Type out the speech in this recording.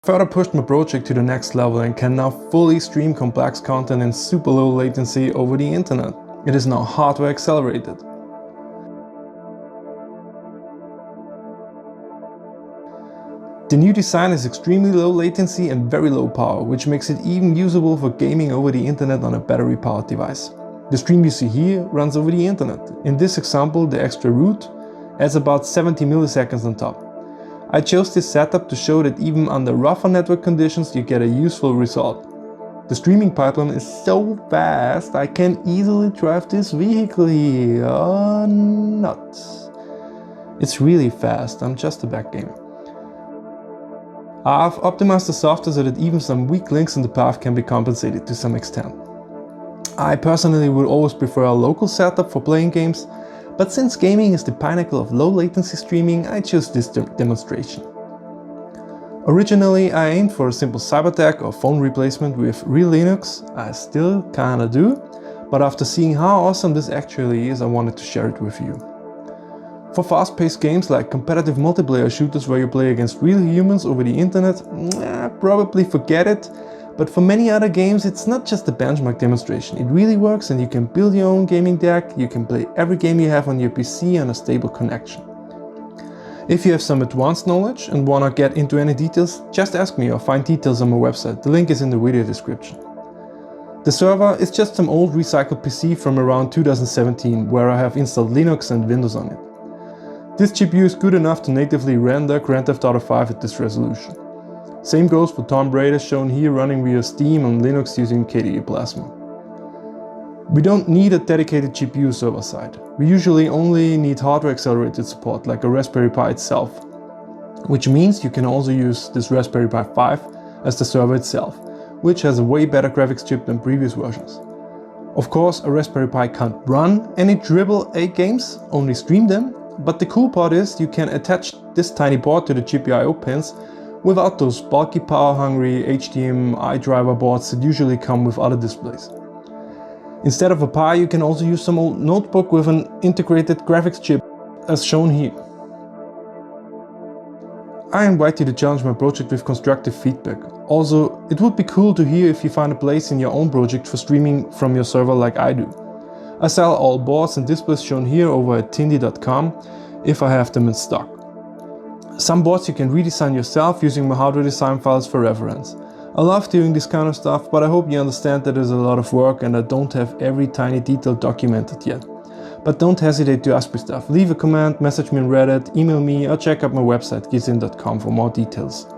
Further pushed my project to the next level and can now fully stream complex content in super low latency over the internet. It is now hardware accelerated. The new design is extremely low latency and very low power, which makes it even usable for gaming over the internet on a battery powered device. The stream you see here runs over the internet. In this example, the extra root adds about 70 milliseconds on top. I chose this setup to show that even under rougher network conditions you get a useful result. The streaming pipeline is so fast I can easily drive this vehicle here. Oh, nuts. It's really fast, I'm just a backgamer. I've optimized the software so that even some weak links in the path can be compensated to some extent. I personally would always prefer a local setup for playing games, but since gaming is the pinnacle of low latency streaming, I chose this demonstration. Originally I aimed for a simple cyberdeck or phone replacement with real Linux. I still kinda do, but after seeing how awesome this actually is, I wanted to share it with you. For fast-paced games like competitive multiplayer shooters where you play against real humans over the internet, probably forget it. But for many other games it's not just a benchmark demonstration, it really works and you can build your own gaming deck, you can play every game you have on your PC on a stable connection. If you have some advanced knowledge and wanna get into any details, just ask me or find details on my website, the link is in the video description. The server is just some old recycled PC from around 2017 where I have installed Linux and Windows on it. This GPU is good enough to natively render Grand Theft Auto 5 at this resolution. Same goes for Tomb Raider shown here running via Steam on Linux using KDE Plasma. We don't need a dedicated GPU server side. We usually only need hardware accelerated support like a Raspberry Pi itself. Which means you can also use this Raspberry Pi 5 as the server itself, which has a way better graphics chip than previous versions. Of course, a Raspberry Pi can't run any AAA games, only stream them, but the cool part is you can attach this tiny board to the GPIO pins without those bulky power-hungry HDMI driver boards that usually come with other displays. Instead of a Pi, you can also use some old notebook with an integrated graphics chip, as shown here. I invite you to challenge my project with constructive feedback. Also, it would be cool to hear if you find a place in your own project for streaming from your server like I do. I sell all boards and displays shown here over at tindy.com if I have them in stock. Some boards you can redesign yourself using my hardware design files for reference. I love doing this kind of stuff, but I hope you understand that there's a lot of work and I don't have every tiny detail documented yet. But don't hesitate to ask me stuff. Leave a comment, message me on Reddit, email me or check out my website gizin.com for more details.